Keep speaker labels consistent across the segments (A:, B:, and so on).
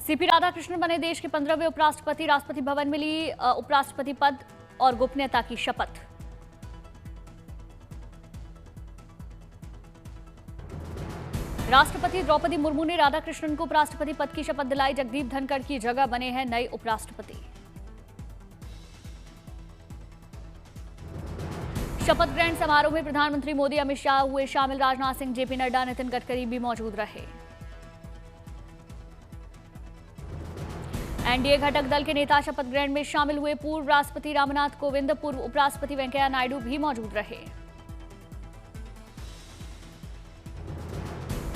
A: CP Radhakrishnan बने देश के 15वें उपराष्ट्रपति। राष्ट्रपति भवन में ली उपराष्ट्रपति पद और गोपनीयता की शपथ। राष्ट्रपति द्रौपदी मुर्मू ने राधाकृष्णन को उपराष्ट्रपति पद की शपथ दिलाई। जगदीप धनखड़ की जगह बने हैं नए उपराष्ट्रपति। शपथ ग्रहण समारोह में प्रधानमंत्री मोदी, अमित शाह हुए शामिल। राजनाथ सिंह, जेपी नड्डा, नितिन गडकरी भी मौजूद रहे। एनडीए घटक दल के नेता शपथ ग्रहण में शामिल हुए। पूर्व राष्ट्रपति रामनाथ कोविंद, पूर्व उपराष्ट्रपति वेंकैया नायडू भी मौजूद रहे।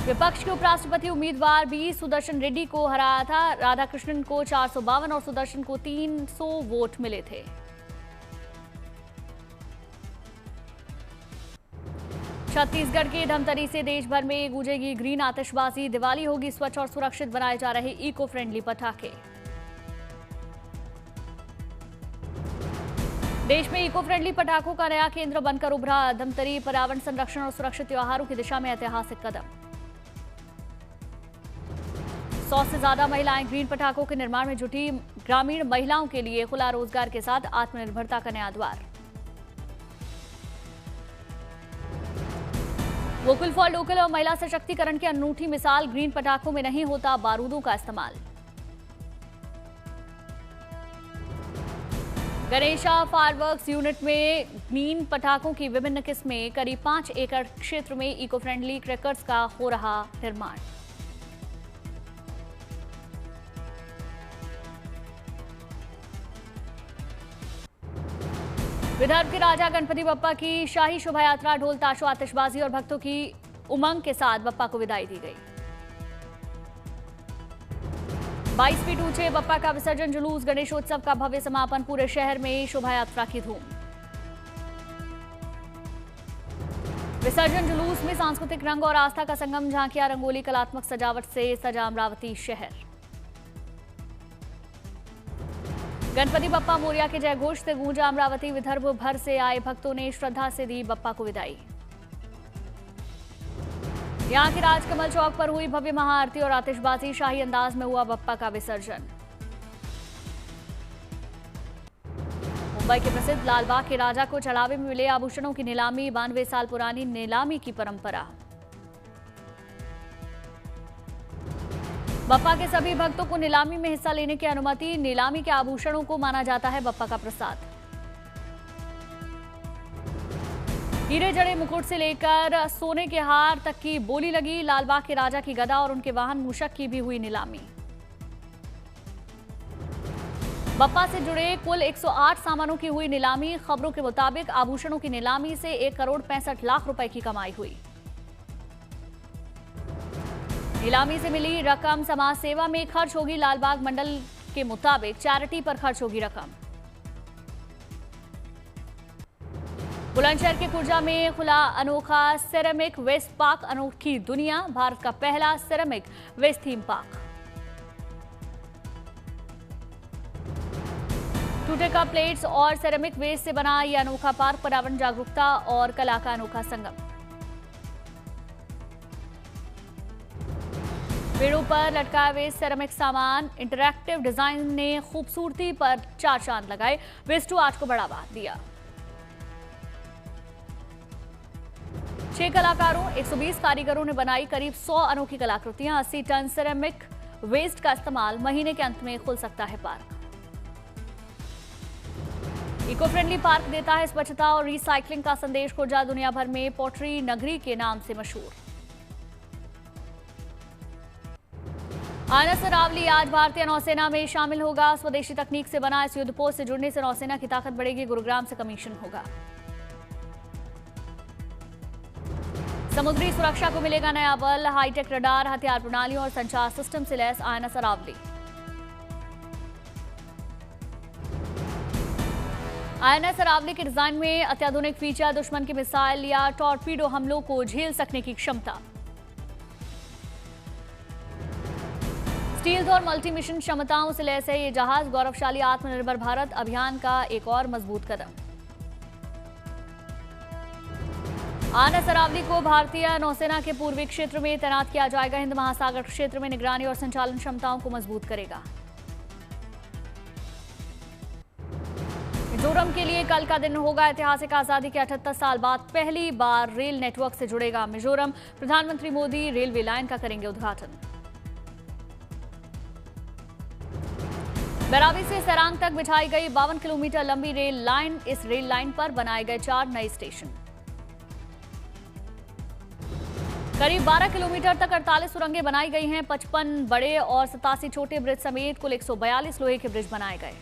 A: विपक्ष के उपराष्ट्रपति उम्मीदवार बी सुदर्शन रेड्डी को हराया था। राधाकृष्णन को 452 और सुदर्शन को 300 वोट मिले थे। छत्तीसगढ़ के धमतरी से देश भर में गूंजेगी ग्रीन आतिशबाजी। दिवाली होगी स्वच्छ और सुरक्षित बनाए जा रहे इको फ्रेंडली पटाखे। देश में इको फ्रेंडली पटाखों का नया केंद्र बनकर उभरा धमतरी। पर्यावरण संरक्षण और सुरक्षित त्योहारों की दिशा में ऐतिहासिक कदम। 100 से ज्यादा महिलाएं ग्रीन पटाखों के निर्माण में जुटी। ग्रामीण महिलाओं के लिए खुला रोजगार के साथ आत्मनिर्भरता का नया द्वार। वोकल फॉर लोकल और महिला सशक्तिकरण की अनूठी मिसाल। ग्रीन पटाखों में नहीं होता बारूदों का इस्तेमाल। गणेशा फायरवर्क्स यूनिट में ग्रीन पटाखों की विभिन्न किस्में। करीब 5 एकड़ क्षेत्र में इको फ्रेंडली क्रैकर्स का हो रहा निर्माण। विदर्भ के राजा गणपति बप्पा की शाही शोभा यात्रा। ढोल ताशों, आतिशबाजी और भक्तों की उमंग के साथ बप्पा को विदाई दी गई। 22 फीट ऊंचे बप्पा का विसर्जन जुलूस। गणेशोत्सव का भव्य समापन। पूरे शहर में शोभा यात्रा की धूम। विसर्जन जुलूस में सांस्कृतिक रंग और आस्था का संगम। झांकियां, रंगोली, कलात्मक सजावट से सजा अमरावती शहर। गणपति बप्पा मोरिया के जयघोष से गूंजा अमरावती। विदर्भ भर से आए भक्तों ने श्रद्धा से दी बप्पा को विदाई। यहां के राजकमल चौक पर हुई भव्य महाआरती और आतिशबाजी। शाही अंदाज में हुआ बप्पा का विसर्जन। मुंबई के प्रसिद्ध लालबाग के राजा को चढ़ावे में मिले आभूषणों की नीलामी। 92 साल पुरानी नीलामी की परंपरा। बप्पा के सभी भक्तों को नीलामी में हिस्सा लेने की अनुमति। नीलामी के आभूषणों को माना जाता है बप्पा का प्रसाद। हीरे जड़े मुकुट से लेकर सोने के हार तक की बोली लगी। लालबाग के राजा की गदा और उनके वाहन मूषक की भी हुई नीलामी। बप्पा से जुड़े कुल 108 सामानों की हुई नीलामी। खबरों के मुताबिक आभूषणों की नीलामी से 1 करोड़ 65 लाख रुपए की कमाई हुई। नीलामी से मिली रकम समाज सेवा में खर्च होगी। लालबाग मंडल के मुताबिक चैरिटी पर खर्च होगी रकम। बुलंदशहर के खुर्जा में खुला अनोखा सेरेमिक वेस्ट पार्क। अनोखी दुनिया, भारत का पहला सेरेमिक वेस्ट थीम पार्क। टूटे कप प्लेट्स और सेरेमिक वेस्ट से बना यह अनोखा पार्क पर्यावरण जागरूकता और कला का अनोखा संगम। पेड़ों पर लटकाए हुए सेरेमिक सामान। इंटरैक्टिव डिजाइन ने खूबसूरती पर 4 चांद लगाए। वेस्ट टू आर्ट को बढ़ावा दिया। 6 कलाकारों, 120 कारीगरों ने बनाई करीब 100 अनोखी कलाकृतियां। 80 टन सेरेमिक वेस्ट का इस्तेमाल। महीने के अंत में खुल सकता है पार्क। इको फ्रेंडली पार्क देता है स्वच्छता और रिसाइकलिंग का संदेश। खुर्जा दुनिया भर में पॉटरी नगरी के नाम से मशहूर। आईएनएस अरावली आज भारतीय नौसेना में शामिल होगा। स्वदेशी तकनीक से बना इस युद्धपोत से जुड़ने से नौसेना की ताकत बढ़ेगी। गुरुग्राम से कमीशन होगा। समुद्री सुरक्षा को मिलेगा नया बल। हाईटेक रडार, हथियार प्रणालियों और संचार सिस्टम से lace INS Aravalli. INS Aravalli के डिजाइन में अत्याधुनिक फीचर। दुश्मन की मिसाइल या टॉर्पीडो हमलों को झेल सकने की क्षमता। स्टील्थ और मल्टी मिशन क्षमताओं से लैस है ये जहाज। गौरवशाली आत्मनिर्भर भारत अभियान का एक और मजबूत कदम। आनंद सरावली को भारतीय नौसेना के पूर्वी क्षेत्र में तैनात किया जाएगा। हिंद महासागर क्षेत्र में निगरानी और संचालन क्षमताओं को मजबूत करेगा। मिजोरम के लिए कल का दिन होगा ऐतिहासिक। आजादी के 78 साल बाद पहली बार रेल नेटवर्क से जुड़ेगा मिजोरम। प्रधानमंत्री मोदी रेलवे लाइन का करेंगे उद्घाटन। बैरावी से सरांग तक बिछाई गई 52 किलोमीटर लंबी रेल लाइन। इस रेल लाइन पर बनाए गए 4 नए स्टेशन। करीब 12 किलोमीटर तक 48 सुरंगें बनाई गई हैं। 55 बड़े और 87 छोटे ब्रिज समेत कुल 142 लोहे के ब्रिज बनाए गए।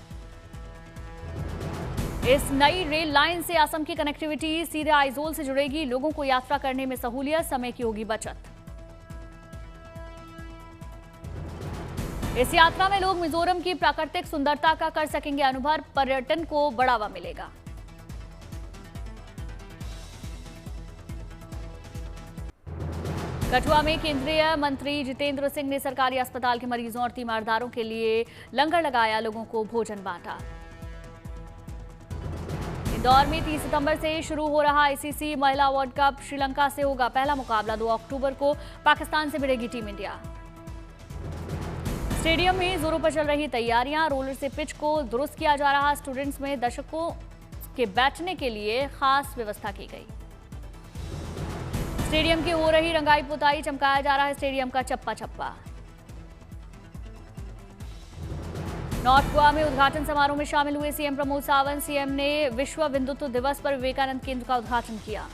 A: इस नई रेल लाइन से असम की कनेक्टिविटी सीधे आइजोल से जुड़ेगी। लोगों को यात्रा करने में सहूलियत, समय की होगी बचत। इस यात्रा में लोग मिजोरम की प्राकृतिक सुंदरता का कर सकेंगे अनुभव। पर्यटन को बढ़ावा मिलेगा। कठुआ में केंद्रीय मंत्री जितेंद्र सिंह ने सरकारी अस्पताल के मरीजों और तीमारदारों के लिए लंगर लगाया, लोगों को भोजन बांटा। इंदौर में 30 सितंबर से शुरू हो रहा आईसीसी महिला वर्ल्ड कप श्रीलंका से होगा पहला मुकाबला। 2 अक्टूबर को पाकिस्तान से भिड़ेगी टीम इंडिया। स्टेडियम में जोरों पर चल रही तैयारियां। रोलर से पिच को दुरुस्त किया जा रहा। स्टूडेंट्स में दर्शकों के बैठने के लिए खास व्यवस्था की गई। स्टेडियम की हो रही रंगाई पुताई, चमकाया जा रहा है स्टेडियम का चप्पा चप्पा। नॉर्थ गोवा में उद्घाटन समारोह में शामिल हुए सीएम प्रमोद सावंत। सीएम ने विश्व विंधुत्व दिवस पर विवेकानंद केंद्र का उद्घाटन किया।